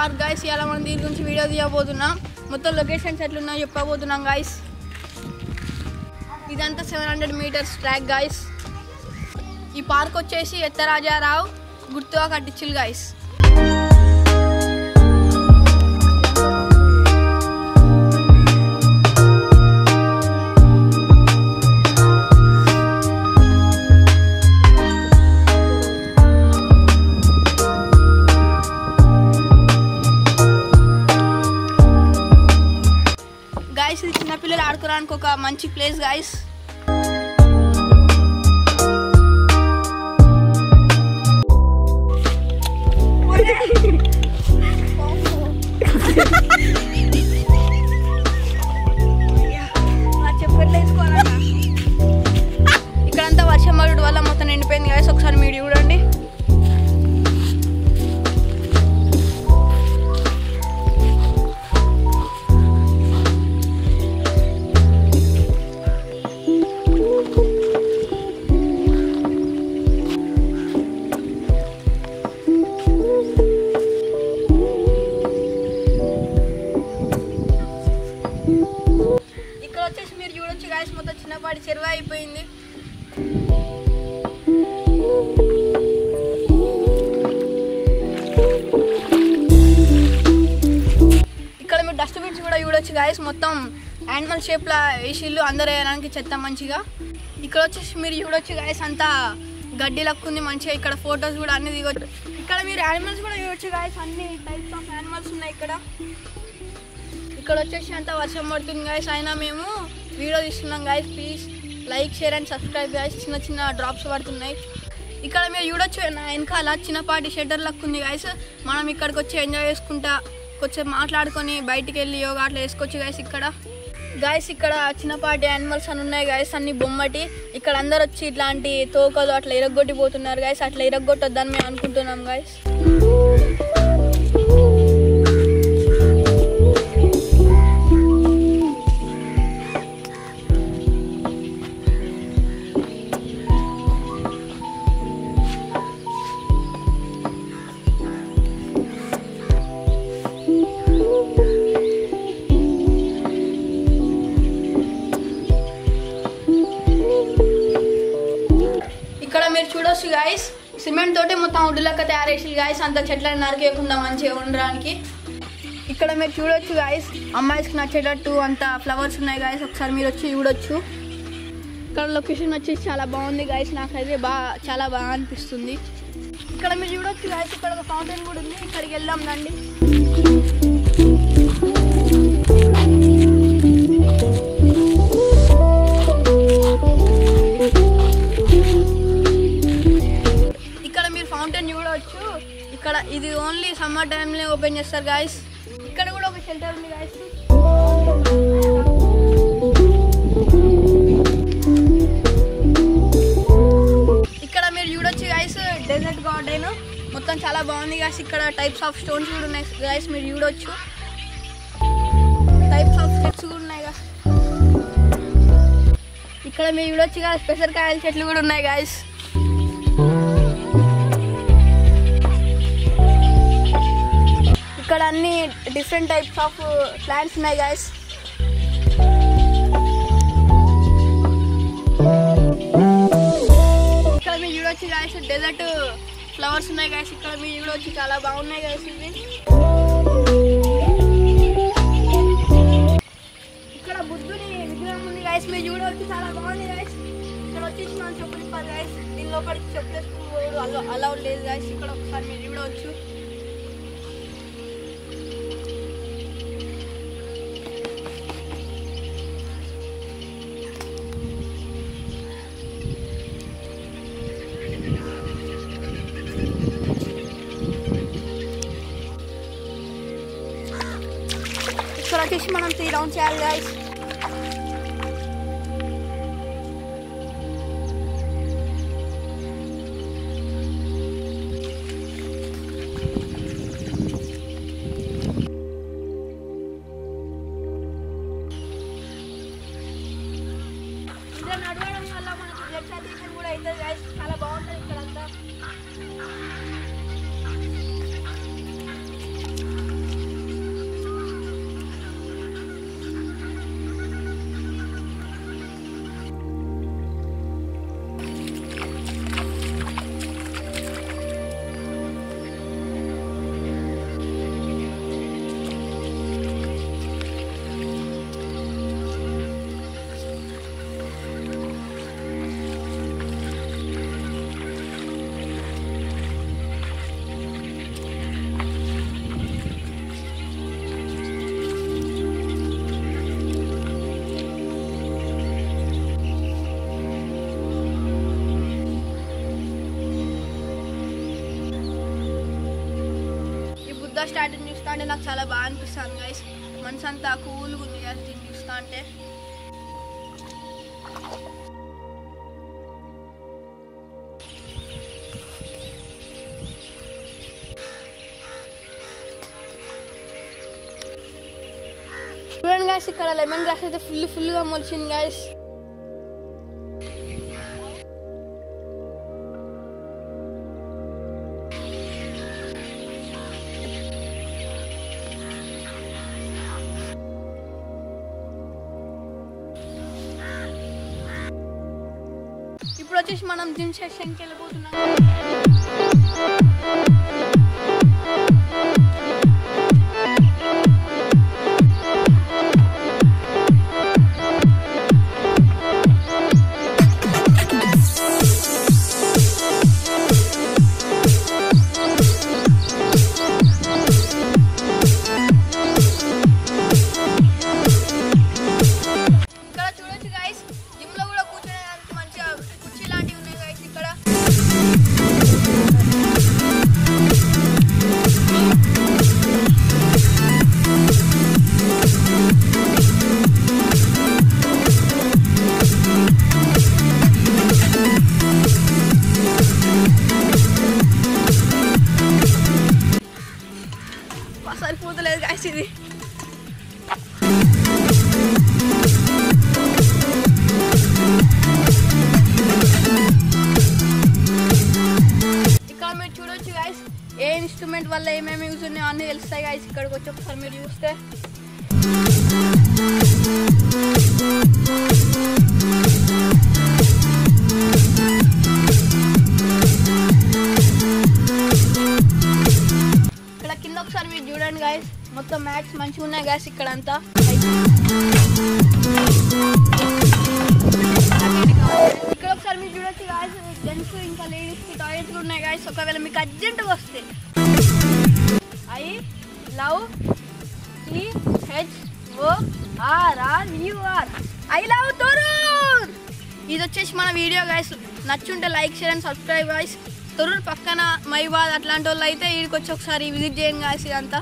Park guys. ఇలా మనం దీని గురించి వీడియో తీయబోతున్నాం. మొత్తం లొకేషన్స్ ఎట్లున్నాయో చెప్పబోతున్నాం గైస్. ఇదంతా 700 మీటర్స్ ట్రాక్ గైస్. ఈ పార్క్ వచ్చేసి ఎత్తరాజారావు గుర్తుగా కట్టించులు గైస్. గైస్ ఇది చిన్నపిల్లలు ఆడుకోవడానికి ఒక మంచి ప్లేస్ గైస్. ఇక్కడంతా వర్షం పడడం వల్ల మొత్తం నిండిపోయింది గైస్. ఒకసారి మీరు చూడండి. ఇక్కడ వచ్చేసి మీరు చూడొచ్చు గైస్, మొత్తం చిన్నపాటి చెరువు అయిపోయింది. ఇక్కడ మీరు డస్ట్బిన్స్ కూడా చూడొచ్చు గైస్. మొత్తం యానిమల్ షేప్లో వేసిళ్ళు అందరూ వేయడానికి చెత్త మంచిగా. ఇక్కడ వచ్చేసి మీరు చూడొచ్చు గైస్, అంతా గడ్డి లక్కుంది మంచిగా. ఇక్కడ ఫొటోస్ కూడా అన్ని దిగొచ్చు. ఇక్కడ మీరు యానిమల్స్ కూడా చూడొచ్చు గైస్. అన్ని టైప్స్ ఆఫ్ యానిమల్స్ ఉన్నాయి ఇక్కడ. ఇక్కడ వచ్చేసి అంతా వర్షం పడుతుంది గైస్, అయినా మేము వీడియో తీస్తున్నాం guys. Please like, share and subscribe guys. చిన్న చిన్న డ్రాప్స్ పడుతున్నాయి. ఇక్కడ మీరు చూడొచ్చు నా వెనకాల చిన్నపాటి షెటర్ లక్ ఉంది గైస్. మనం ఇక్కడికి వచ్చి ఎంజాయ్ చేసుకుంటా కొంచెం మాట్లాడుకొని బయటికి వెళ్ళి యోగా అట్లా వేసుకోవచ్చు గైస్. ఇక్కడ గైస్ ఇక్కడ చిన్నపాటి యానిమల్స్ అని ఉన్నాయి గైస్, అన్ని బొమ్మటి. ఇక్కడ అందరు వచ్చి ఇట్లాంటి తోకలు అట్లా ఇరగొట్టిపోతున్నారు గైస్. అట్లా ఇరగొట్టొద్దని మేము అనుకుంటున్నాం గైస్. ఇక్కడ మీరు చూడొచ్చు గైస్, సిమెంట్ తోటి మొత్తం ఉడ్డులక్క తయారు చేసి గైస్. అంత చెట్లను నరికేయకుండా మంచిగా ఉండడానికి. ఇక్కడ మీరు చూడొచ్చు గైస్, అమ్మాయిస్కి నచ్చేటట్టు అంత ఫ్లవర్స్ ఉన్నాయి గైస్. ఒకసారి మీరు వచ్చి చూడొచ్చు. ఇక్కడ లొకేషన్ వచ్చేసి చాలా బాగుంది గైస్. నాకైతే చాలా బాగా అనిపిస్తుంది. ఇక్కడ మీరు చూడొచ్చు గైస్, ఇక్కడ ఒక ఫౌంటైన్ కూడా ఉంది. ఇక్కడికి వెళ్దాం రండి. ఫౌంటైన్ చూడవచ్చు. ఇక్కడ ఇది ఓన్లీ సమ్మర్ టైంలో ఓపెన్ చేస్తారు గాయస్. ఇక్కడ కూడా ఒక షెల్టర్ ఉంది గాయస్. ఇక్కడ మీరు చూడొచ్చు గాయస్, డెజర్ట్ గార్డెన్ మొత్తం చాలా బాగుంది గాయస్. ఇక్కడ టైప్స్ ఆఫ్ స్టోన్స్ కూడా ఉన్నాయి గాయస్, మీరు చూడొచ్చు. టైప్స్ ఆఫ్ స్టెప్స్ కూడా ఉన్నాయి గాయస్. ఇక్కడ మీరు చూడొచ్చు గాయస్, పెసరకాయల చెట్లు కూడా ఉన్నాయి గాయస్. ఇక్కడ అన్ని డిఫరెంట్ టైప్స్ ఆఫ్ ప్లాంట్స్ ఉన్నాయి గైస్. ఇక్కడ మీరు చూడొచ్చు గైస్, డెజర్ట్ ఫ్లవర్స్ ఉన్నాయి గైస్. ఇక్కడ మీరు చూడొచ్చు, చాలా బాగున్నాయి గైస్. ఇవి ఇక్కడ బుద్ధుని విగ్రహం ఉంది గైస్, మీరు చూడవచ్చు, చాలా బాగుంది గైస్. ఇక్కడ వచ్చేసి మనం చెప్పులు ఇప్పారు గైస్. దీని లోపలికి చెప్పులు వేసుకుని అలా లేదు గైస్. ఇక్కడ ఒకసారి మీరు చూడవచ్చు. ఇక్కడ వచ్చేసి మనం 3 రౌండ్స్ చేయాలి గైస్. నడవడం వల్ల మనకి బ్లడ్ సర్క్యులేషన్ కూడా అవుతుంది గైస్. చాలా బాగుంటుంది ఇక్కడంతా. దుర్గా స్టాట్యూని చూస్తా అంటే నాకు చాలా బాగా అనిపిస్తుంది గైస్. మనసు అంతా కూల్గా ఉంది గైస్ దీన్ని చూస్తా అంటే. చూడండి గైస్, ఇక్కడ లెమన్ గ్రాస్ అయితే ఫుల్గా మొలిచింది గైస్. ఇప్పుడు వచ్చేసి మనం జిమ్ సెషన్కి వెళ్ళిపోతున్నాం. సరిపోతలేదు గాయస్ ఇది. ఇక్కడ మీరు చూడొచ్చు గాయస్, ఏ ఇన్స్ట్రుమెంట్ వల్ల ఏమేమి యూజ్ ఉన్నాయో అన్నీ తెలుస్తాయి గాయస్. ఇక్కడికి వచ్చి ఒకసారి మీరు చూస్తే ఒకసారి మీరు చూడండి గాయస్, మొత్తం మ్యాట్స్ మంచిగా ఉన్నాయి గాయస్. ఇక్కడ అంతా ఇక్కడ ఒకసారి మీరు చూడొచ్చు గాయస్, జెంట్స్ ఇంకా లేడీస్ కి టాయిలెట్లు ఉన్నాయి గాయస్. ఒకవేళ మీకు అర్జెంట్ వస్తే I love తొర్రూర్. ఇది వచ్చేసి మన వీడియో గాయస్. నచ్చుంటే like, share and subscribe guys. Thorrur పక్కన మైబాద్ అట్లాంటి వాళ్ళు అయితే వీడికి వచ్చి ఒకసారి విజిట్ చేయండి గాయస్. ఇదంతా